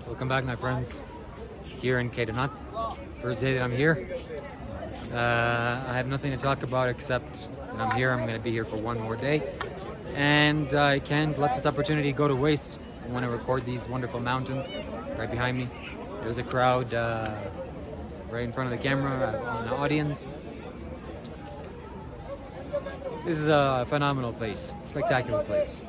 Welcome back, my friends, here in Kedarnath. First day that I'm here. I have nothing to talk about except that I'm here. I'm going to be here for one more day. And I can't let this opportunity go to waste. I want to record these wonderful mountains right behind me. There's a crowd right in front of the camera, an audience. This is a phenomenal place, spectacular place.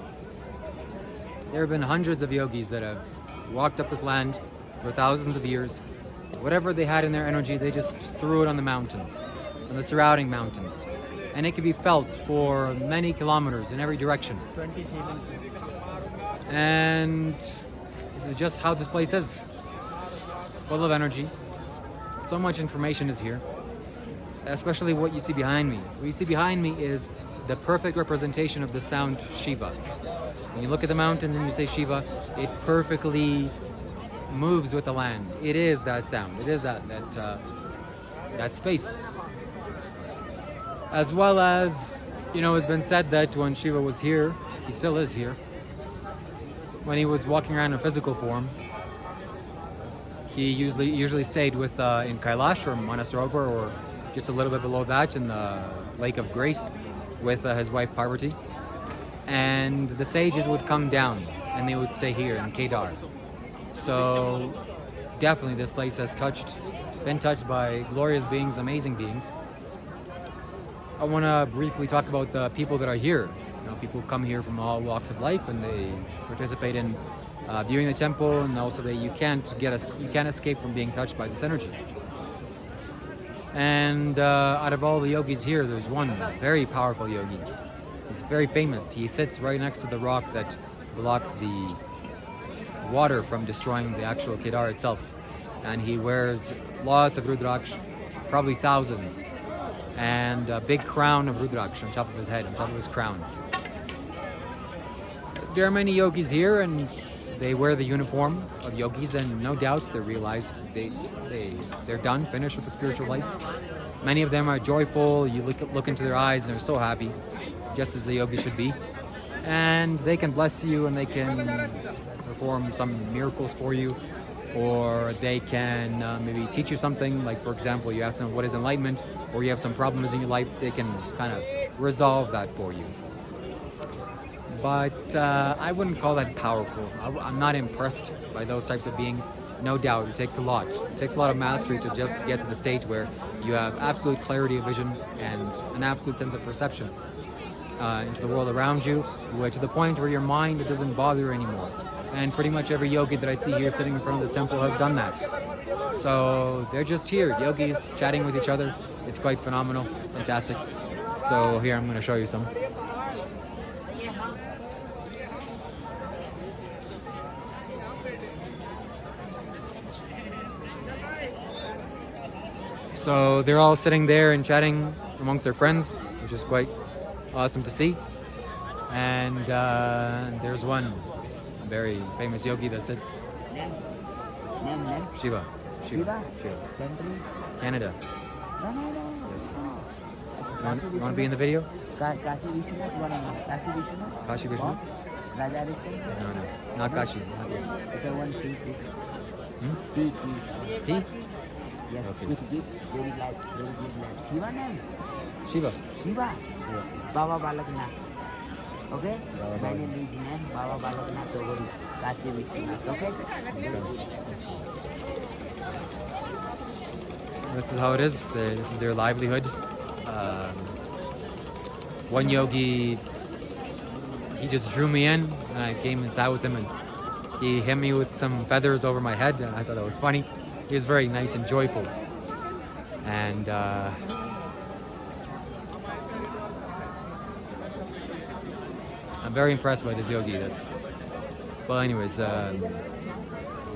There have been hundreds of yogis that have walked up this land for thousands of years. Whatever they had in their energy, they just threw it on the mountains, on the surrounding mountains. And it can be felt for many kilometers in every direction. 27. And this is just how this place is. Full of energy. So much information is here. Especially what you see behind me. What you see behind me is the perfect representation of the sound Shiva. When you look at the mountains and you say Shiva, it perfectly moves with the land. It is that sound. It is that space. As well as, it's been said that when Shiva was here, he still is here. When he was walking around in physical form, he usually stayed in Kailash or Manasarovar, or just a little bit below that in the Lake of Grace with his wife Parvati. And the sages would come down and they would stay here in Kedar. So definitely this place has been touched by glorious beings, amazing beings. I want to briefly talk about the people that are here. People come here from all walks of life and they participate in viewing the temple, and also that you can't escape from being touched by this energy. And out of all the yogis here, there's one very powerful yogi. He's very famous. He sits right next to the rock that blocked the water from destroying the actual Kedar itself. And he wears lots of rudraksh, probably thousands, and a big crown of rudraksh on top of his head, on top of his crown. There are many yogis here, and they wear the uniform of yogis, and no doubt they realized they're done, finished with the spiritual life. Many of them are joyful. You look into their eyes and they're so happy, just as the yogi should be. And they can bless you, and they can perform some miracles for you, or they can maybe teach you something. Like, for example, you ask them what is enlightenment, or you have some problems in your life, they can kind of resolve that for you. But I wouldn't call that powerful. I'm not impressed by those types of beings. No doubt, it takes a lot. It takes a lot of mastery to just get to the state where you have absolute clarity of vision and an absolute sense of perception into the world around you, to the point where your mind doesn't bother you anymore. And pretty much every yogi that I see here sitting in front of this temple has done that. So they're just here, yogis chatting with each other. It's quite phenomenal, fantastic. So here I'm going to show you some. So they're all sitting there and chatting amongst their friends, which is quite awesome to see. And there's one very famous yogi that sits. Name? Shiva. Canada. No. Yes. You want to be in the video? Kashi Vishnu? Kashi Vishnu? Raja Arishtan? No. Not Kashi. Not yet. It's a one tea. Tea? Yes, Okay. with gift, very good light. Shiva name? Shiva. Shiva? Yeah. Baba Balaknath. Okay? Baba My name is name Baba Balaknath Togori. Kashi Vishnunath. Okay? This is how it is. This is their livelihood. One yogi, he just drew me in, and I came inside with him, and he hit me with some feathers over my head, and I thought that was funny. He was very nice and joyful. And I'm very impressed by this yogi. Well, anyways, he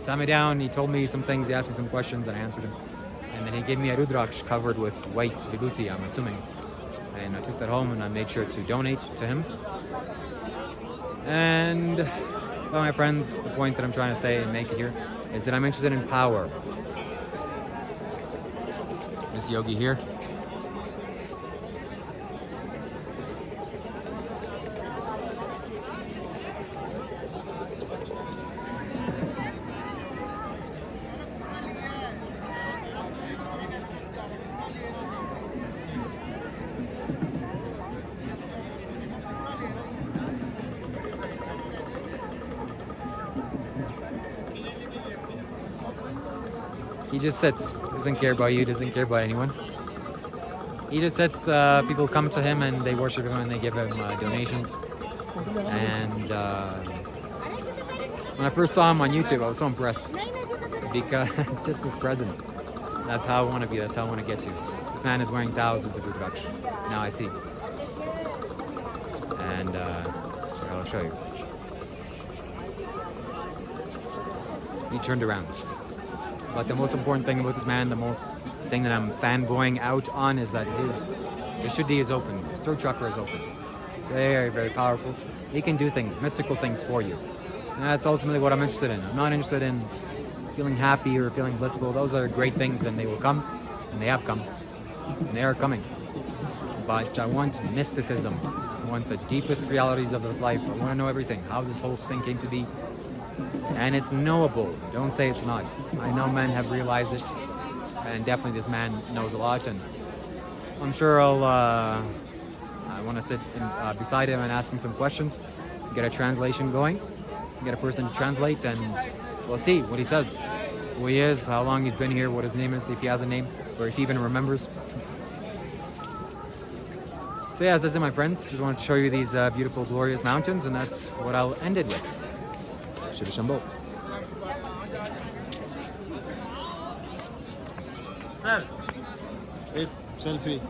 sat me down, he told me some things, he asked me some questions, and I answered him. And then he gave me a rudraksh covered with white vibhuti, I'm assuming. And I took that home and I made sure to donate to him. And, well, my friends, the point that I'm trying to say and make here is that I'm interested in power. This yogi here. He just sits, doesn't care about you, doesn't care about anyone. He just sits, people come to him and they worship him and they give him donations. And when I first saw him on YouTube, I was so impressed because just his presence. That's how I want to be, that's how I want to get to. This man is wearing thousands of Rudraksh. Now I see. And I'll show you. He turned around. But the most important thing about this man, the more thing that I'm fanboying out on, is that his Shuddhi is open. His throat chakra is open. Very, very powerful. He can do things, mystical things for you. And that's ultimately what I'm interested in. I'm not interested in feeling happy or feeling blissful. Those are great things and they will come. And they have come. And they are coming. But I want mysticism. I want the deepest realities of this life. I want to know everything. How this whole thing came to be. And it's knowable. Don't say it's not. I know men have realized it. And definitely this man knows a lot. And I'm sure I want to sit beside him and ask him some questions. Get a translation going. Get a person to translate. And we'll see what he says. Who he is, how long he's been here, what his name is, if he has a name. Or if he even remembers. So yeah, that's it, my friends. Just wanted to show you these beautiful, glorious mountains. And that's what I'll end it with. Shiva Shambho. Sir, एक selfie.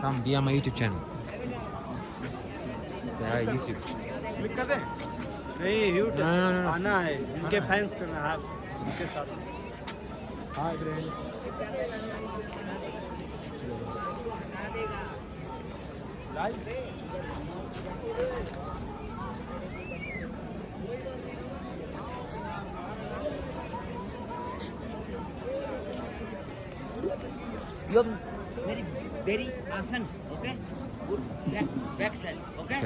Come be on my YouTube channel. Say hi, YouTube. Click कर दे. नहीं haute No. आना है इनके fans करना है इनके साथ Hi, friend. You have very asan, okay? Good back side, okay?